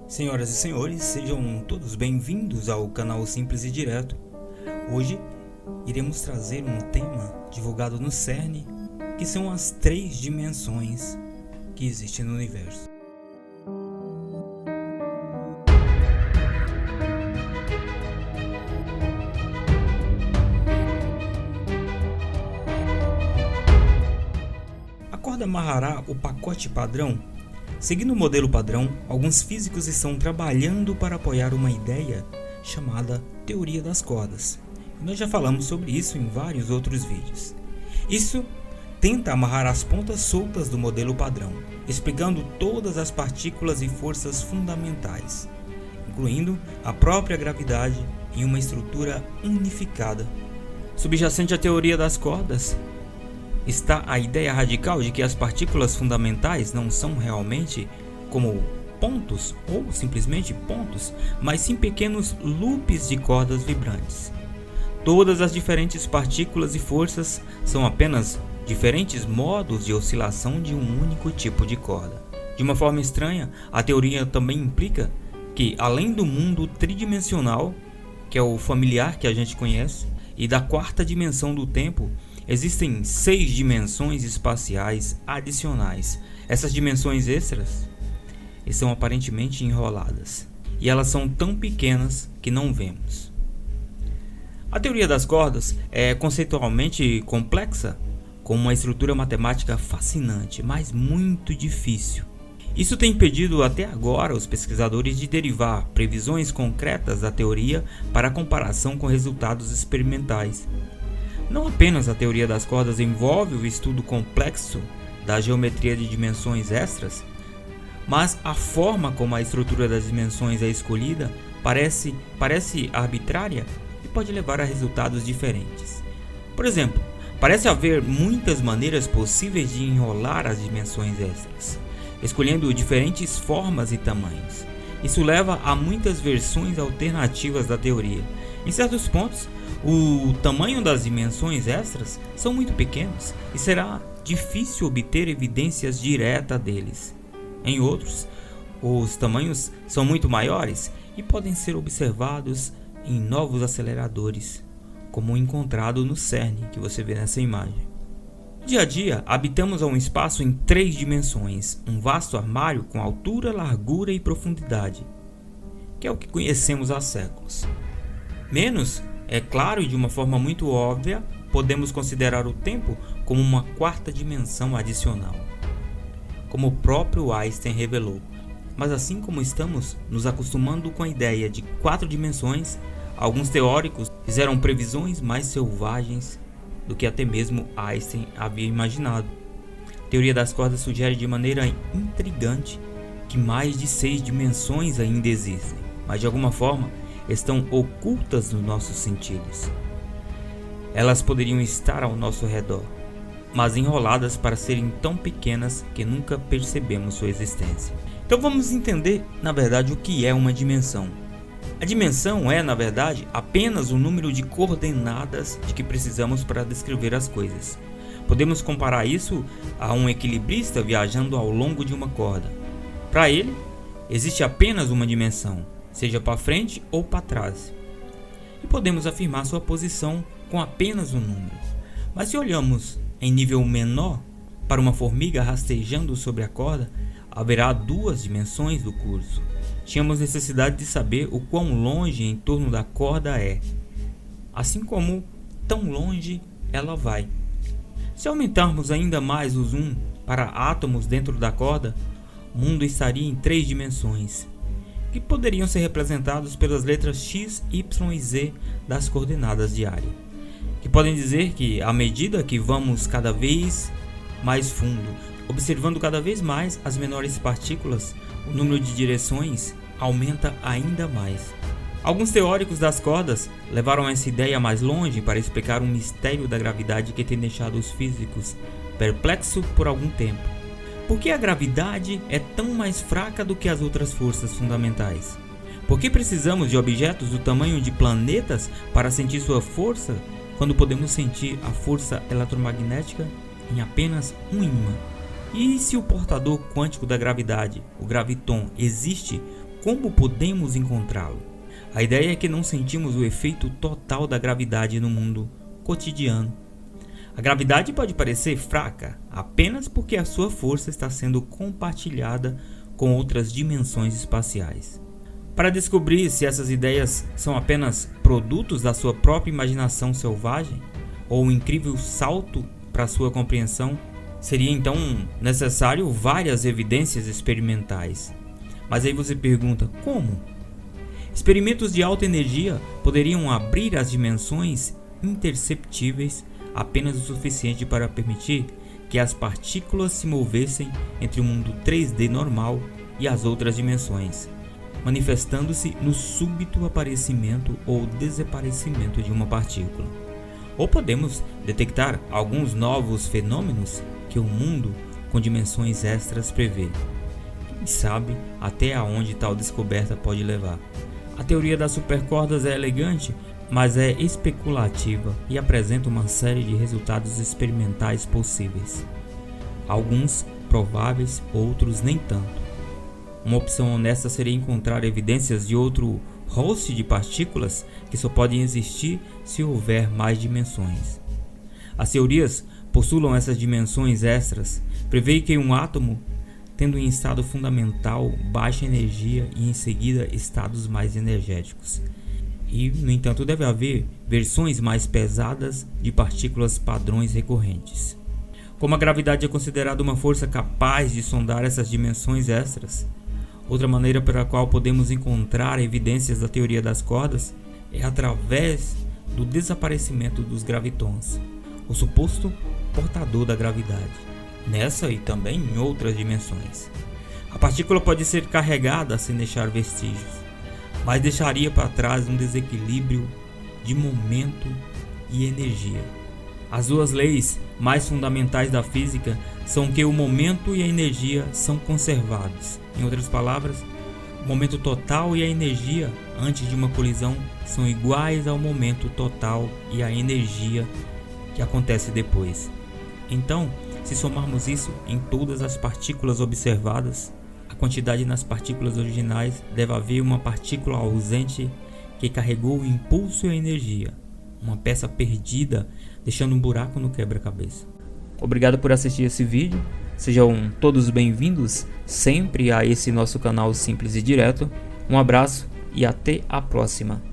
Senhoras e senhores, sejam todos bem-vindos ao canal Simples e Direto. Hoje iremos trazer um tema divulgado no CERN, que são as 3 dimensões que existem no universo. A corda amarrará o pacote padrão. Seguindo o modelo padrão, alguns físicos estão trabalhando para apoiar uma ideia chamada teoria das cordas. E nós já falamos sobre isso em vários outros vídeos. Isso tenta amarrar as pontas soltas do modelo padrão, explicando todas as partículas e forças fundamentais, incluindo a própria gravidade em uma estrutura unificada. Subjacente à teoria das cordas está a ideia radical de que as partículas fundamentais não são realmente como pontos ou simplesmente pontos, mas sim pequenos loops de cordas vibrantes. Todas as diferentes partículas e forças são apenas diferentes modos de oscilação de um único tipo de corda. De uma forma estranha, a teoria também implica que, além do mundo tridimensional, que é o familiar que a gente conhece, e da quarta dimensão do tempo, existem 6 dimensões espaciais adicionais. Essas dimensões extras estão aparentemente enroladas, e elas são tão pequenas que não vemos. A teoria das cordas é conceitualmente complexa, com uma estrutura matemática fascinante, mas muito difícil. Isso tem impedido até agora os pesquisadores de derivar previsões concretas da teoria para comparação com resultados experimentais. Não apenas a teoria das cordas envolve o estudo complexo da geometria de dimensões extras, mas a forma como a estrutura das dimensões é escolhida parece arbitrária e pode levar a resultados diferentes. Por exemplo, parece haver muitas maneiras possíveis de enrolar as dimensões extras, escolhendo diferentes formas e tamanhos. Isso leva a muitas versões alternativas da teoria. Em certos pontos, o tamanho das dimensões extras são muito pequenos e será difícil obter evidências diretas deles. Em outros, os tamanhos são muito maiores e podem ser observados em novos aceleradores, como o encontrado no CERN, que você vê nessa imagem. Dia a dia, habitamos um espaço em 3 dimensões, um vasto armário com altura, largura e profundidade, que é o que conhecemos há séculos. Menos, é claro, e de uma forma muito óbvia, podemos considerar o tempo como uma 4ª dimensão adicional, como o próprio Einstein revelou. Mas assim como estamos nos acostumando com a ideia de 4 dimensões, alguns teóricos fizeram previsões mais selvagens do que até mesmo Einstein havia imaginado. A teoria das cordas sugere de maneira intrigante que mais de 6 dimensões ainda existem, mas de alguma forma estão ocultas nos nossos sentidos. Elas poderiam estar ao nosso redor, mas enroladas para serem tão pequenas que nunca percebemos sua existência. Então vamos entender, na verdade, o que é uma dimensão. A dimensão é, na verdade, apenas o número de coordenadas de que precisamos para descrever as coisas. Podemos comparar isso a um equilibrista viajando ao longo de uma corda. Para ele, existe apenas uma dimensão, seja para frente ou para trás. E podemos afirmar sua posição com apenas um número. Mas se olhamos em nível menor para uma formiga rastejando sobre a corda, haverá 2 dimensões do curso. Tínhamos necessidade de saber o quão longe em torno da corda é, assim como tão longe ela vai. Se aumentarmos ainda mais o zoom para átomos dentro da corda, o mundo estaria em 3 dimensões, que poderiam ser representados pelas letras X, Y e Z das coordenadas de área, que podem dizer que, à medida que vamos cada vez mais fundo, observando cada vez mais as menores partículas, o número de direções aumenta ainda mais. Alguns teóricos das cordas levaram essa ideia mais longe para explicar um mistério da gravidade que tem deixado os físicos perplexos por algum tempo. Por que a gravidade é tão mais fraca do que as outras forças fundamentais? Por que precisamos de objetos do tamanho de planetas para sentir sua força, quando podemos sentir a força eletromagnética em apenas um ímã? E se o portador quântico da gravidade, o graviton, existe, como podemos encontrá-lo? A ideia é que não sentimos o efeito total da gravidade no mundo cotidiano. A gravidade pode parecer fraca apenas porque a sua força está sendo compartilhada com outras dimensões espaciais. Para descobrir se essas ideias são apenas produtos da sua própria imaginação selvagem ou um incrível salto para sua compreensão, seria então necessário várias evidências experimentais. Mas aí você pergunta, como? Experimentos de alta energia poderiam abrir as dimensões imperceptíveis apenas o suficiente para permitir que as partículas se movessem entre o mundo 3D normal e as outras dimensões, manifestando-se no súbito aparecimento ou desaparecimento de uma partícula. Ou podemos detectar alguns novos fenômenos que o mundo com dimensões extras prevê. Quem sabe até aonde tal descoberta pode levar? A teoria das supercordas é elegante, mas é especulativa e apresenta uma série de resultados experimentais possíveis. Alguns prováveis, outros nem tanto. Uma opção honesta seria encontrar evidências de outro host de partículas que só podem existir se houver mais dimensões. As teorias postulam essas dimensões extras, prevêem que um átomo, tendo em estado fundamental baixa energia e em seguida estados mais energéticos. E, no entanto, deve haver versões mais pesadas de partículas padrões recorrentes. Como a gravidade é considerada uma força capaz de sondar essas dimensões extras, outra maneira pela qual podemos encontrar evidências da teoria das cordas é através do desaparecimento dos gravitons, o suposto portador da gravidade, nessa e também em outras dimensões. A partícula pode ser carregada sem deixar vestígios, mas deixaria para trás um desequilíbrio de momento e energia. As duas leis mais fundamentais da física são que o momento e a energia são conservados. Em outras palavras, o momento total e a energia antes de uma colisão são iguais ao momento total e à energia que acontece depois. Então, se somarmos isso em todas as partículas observadas, a quantidade nas partículas originais deve haver uma partícula ausente que carregou o impulso e a energia, uma peça perdida, deixando um buraco no quebra-cabeça. Obrigado por assistir esse vídeo. Sejam todos bem-vindos sempre a esse nosso canal simples e direto. Um abraço e até a próxima.